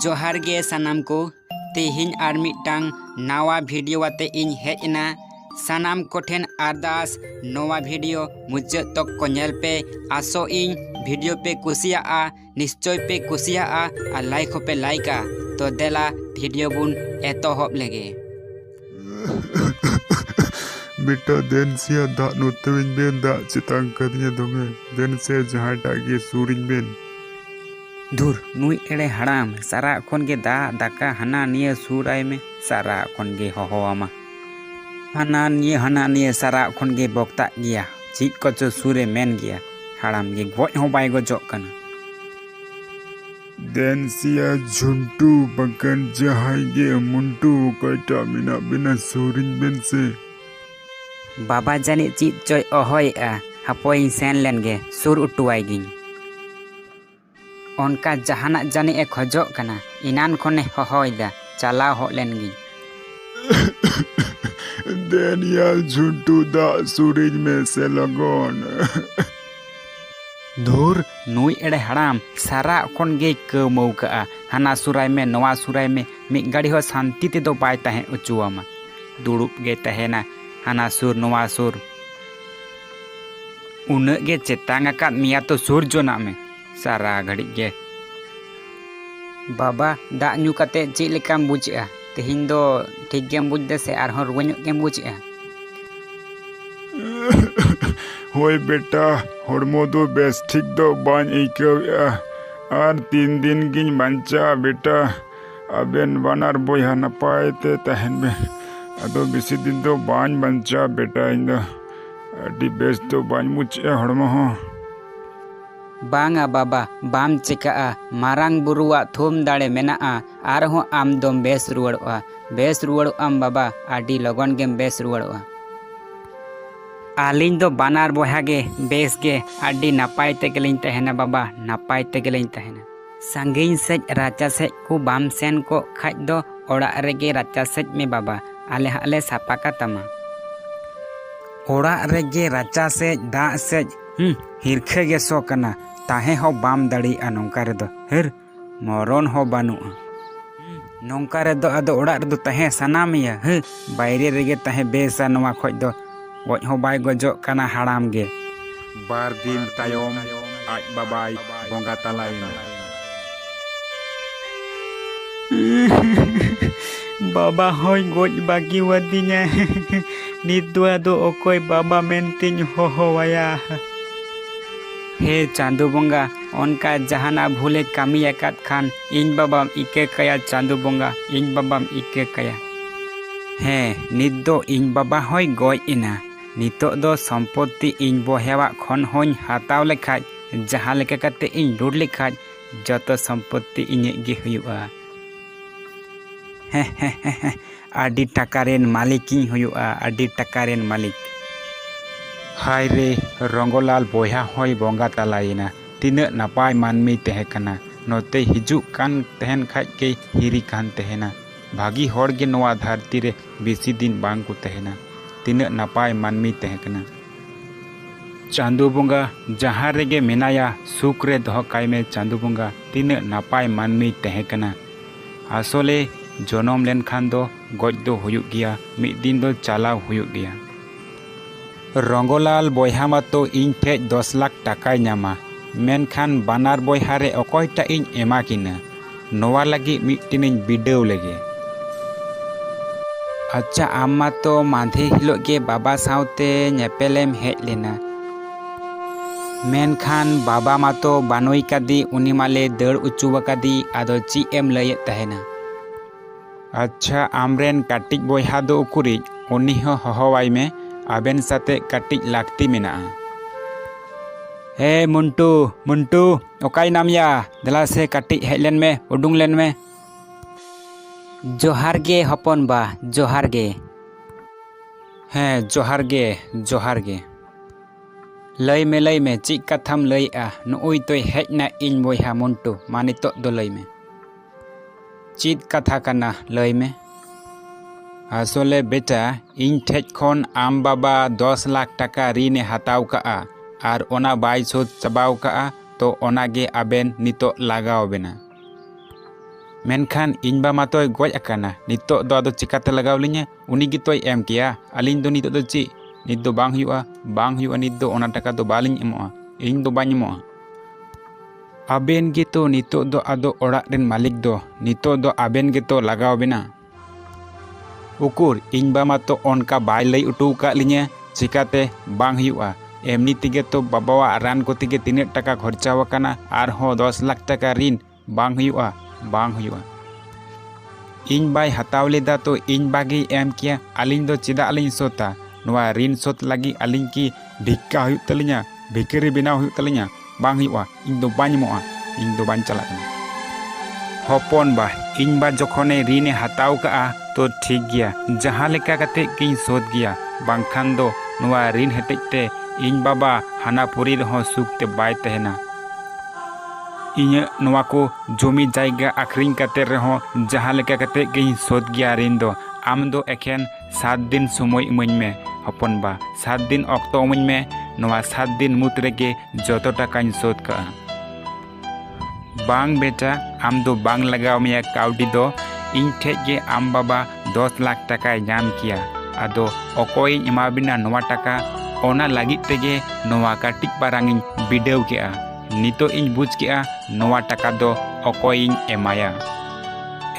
जोहार गे सानाम को तेहिन are मिटटांग Nawa video आते इन हेज ना सानाम कोठेन अरदास नवा भिडियो मुचाद तक को नेल पे आसो इन भिडियो पे कुसिया निश्चय पे कुसिया और लाइक पे लाइका तो देला भिडियो बुन एतोहब लेगे। बेटा देन से दा नोतविन बेन दा चितांग कदिया दोमे देन से जहां टागे सूरिन बेन धुर नुई एड़े हड़ाम सारा खन गे दा दाका हना निये सुराय में सारा खन गे होहोआमा हना निये सारा खन गे बक्ता गिया चीज कचो सुरे मेन गिया हड़ाम गे गज हो बाय गजोक कना देन सिया झुंटू बकन जहां गे मुंटू कटा मिना बिना सूरिन बेन से बाबा जानी चीज चोय अहोय हपोई सेन लेन गे सुर उटुवाई गिन उनका जहाना जानी ए खोजो कना इनान खोने होहोयदा चलाव हो लेन गिन देन या झुंटू दा सूरज में से लगन धुर नुई एड़े हड़ाम सारा खन गे कमौका हना सुराय में नवा सुराय में मिद गाड़ी हो शांति ते दो बाय ताहे उचुआमा दुड़ुब गे तहेना हना सुर नवा सुर उन गे चेतांग का मिया तो सुर जोना में सारा घड़ी गे बाबा दा न्यू कते चे लेकाम बुझा तेहिन दो ठीक गेम बुझ दे से आर हो रुवनो गेम बुझा होय बेटा हड़मो दो बेस ठीक दो बान इकया आर 3 दिन गिन बांचा बेटा अबेन बानार बोया नपाय ते तहन में अदो बिसी दिन दो बान बांचा बेटा इन दो अडी बेस दो बान मुचे हड़मो हो बांगा बाबा बाम चिका मारांग बुरुआ थुम दाड़े मेना आर हो आम दोम बेस रुवड़ो आम बाबा आडी लगन गेम बेस रुवड़ो आलिन दो बानार बोहा गे बेस गे आडी नापाय ते गेलिन तहेना बाबा नापाय ते गेलिन तहेना संगीन सेज राचा सेज को बाम सेन को खाज दो ओड़ा रेगे राचा सेज में बाबा आले सापा का तमा ओड़ा रेगे राचा सेज दा सेज हिरखे गे सो कना ताहे हो बाम दड़ी नौका रे दो हिर मरन हो बानु नौका रे दो अदो ओड़ा रे दो ताहे सनामिया बायरे रेगे ताहे बेसा नवा खोज दो गज हो बाय गजो कना हड़ाम गे बार दिन तायम आज बाबाई बोंगा तलायना बाबा होय गज बागी वदिnya नित दो ओकोय बाबा मेंतिन होहोवाया हे चांदू बंगा उनका जहाना भूले कामी एकात खान इन बाबाम इके कया चांदू बंगा इन बाबाम इके कया हे नित दो इन बाबा होय गज इना नितो दो संपत्ति इन बोहेवा खन होኝ हाताव लेखाज जहां लेका कते इन लुट लेखाज जतो संपत्ति इने गे हुयुआ हे आडी टाकारेन मालिकिन हुयुआ आडी टाकारेन मालिक हाय रे रंगोलाल बोया होय बोंगा तलायना तिना नापाय मानमी तहेकना नोते हिजु कान तहन खाज के हिरी कान तहेना भागी होड़ गे नवा धरती रे बेसी दिन बांग को तहेना तिना नापाय मानमी तहेकना चांदू बंगा जहां रेगे मेनाया सुख रे दह काय में चांदू बंगा तिना नापाय मानमी तहेकना आसोले जनम लेन खान दो गज दो हुयुग गिया मिद दिन दो चालाव हुयुग गिया रंगोलाल बोया मातो इन ठे 10 लाख टाका नामा मेनखान बानार बोया रे अकयटा इन एमा किना नोवा लगी मिटिन बिडेव लेगे अच्छा आमा तो माधे हिलो गे बाबा सावते नेपेलेम हेज लेना मेनखान बाबा मातो बानोई कादी उनी माले दड़ उचुवा कादी आदो ची एम लयेत तहेना अच्छा आमरेन काटिज बोया दो उकुरिज उनी हो होहोवाई में आबेन साथे काटिज लागती मेना हे मुंटू ओकाई नामया दला से काटिज हेजलेन में उडुंग लेन में जोहार गे हपन बा जोहार गे हे जोहार गे लय में ची कथाम लयआ नुई तो हेजना इन बोया मुंटू मानी तो दो लय में चीत कथा कना लय में आसोले बेटा इन ठेज खन आम बाबा 10 लाख टाका ऋणे हाताव का आर ओना बाय शोध चबाव का तो ओनागे आबेन नितो लगाव बेना मेनखान इन बा मातोय गoj akana नितो दो आदो चिकाते लगाव लिnya उनी गितोय एम किया अलिन दो नितो दो ची नित दो बांग हुआ नित दो ओना टाका दो बालिन एमोआ इन दो बाñ एमोआ आबेन गितो नितो दो आदो ओड़ाग रेन मालिक दो नितो दो आबेन गितो लगाव बेना उकुर इन बा मातो ओनका बाय लई उटू का लिnya चिकाते बांग हुआ एमनी तिगे तो बाबावा रान को तिगे 3 टाका खर्चा वकाना आर हो 10 लाख टाका ऋण बांग हुआ इन बाय हताव लेदा तो इन बागी एम किया अलिन दो चिदा अलिन सोता नवा ऋण सोत लगी अलिन की भिक्का हुई तलिnya भिकरी बिना हुई तलिnya बांग हुआ इन दो बाñ मोआ इन दो बाñ चला हपन बा इन बा जखने ऋण हताव का तो ठीक गया जहां लेका कते किन सोत गया बांखान दो नवा ऋण हेटेते इन बाबा हानापुरी रहो सुखते बाय तहना इन्हें नवा को जमी जायगा आखरिंग करते रहो जहां लेका करते गई सोच गया ऋण दो आम दो एखेन 7 दिन समय इमन में हपन बा 7 दिन अक्तो इमन में नवा 7 दिन मुत रेगे जतो टाकाñ सोच का बांग बेटा आम दो बांग लगाव में काउडी दो इन ठेगे आम बाबा 10 लाख टाका नाम किया आदो अकोय एमा बिना नवा टाका ओना लागित तेगे नवा काटिक बारांगिन बिडेव केआ नितो इन बुझ केआ नवा टाका दो अकोय एमाया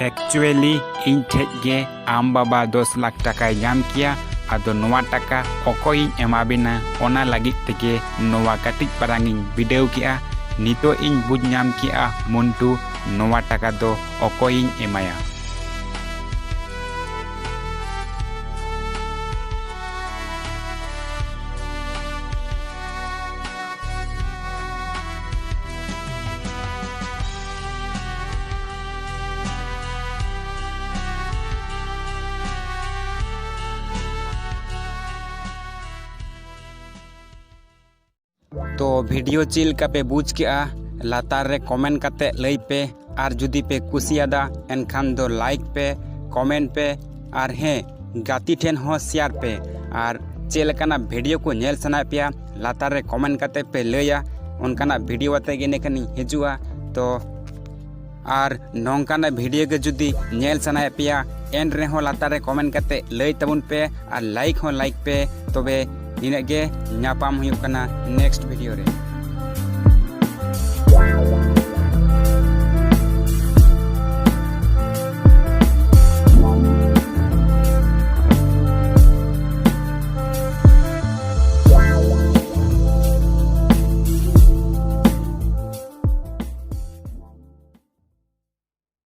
एक्चुअली इन ठेगे आम बाबा 10 लाख टाका नाम किया आदो नवा टाका अकोय एमा बिना ओना लागित तेगे नवा काटिक बारांगिन बिडेव केआ नितो इन बुझ नाम केआ मुंटू नवा टाका दो अकोय एमाया तो वीडियो चिल का पे बुझ के लातार रे कमेंट काते लई पे आर जुदी पे कुसियादा एनखान दो लाइक पे कमेंट पे आर हे गाती ठेन हो शेयर पे आर चेलकाना वीडियो को नेल सना पे लातार रे कमेंट काते पे लया उनकाना वीडियो आते गे नेकनी हिजुआ तो आर नोंकाना वीडियो के जुदी नेल सना पे एन रे हो लातार रे कमेंट काते लई तबुन पे आर लाइक हो लाइक पे तबे निने गे ᱧᱟᱯᱟᱢ हुयुग कना नेक्स्ट वीडियो रे।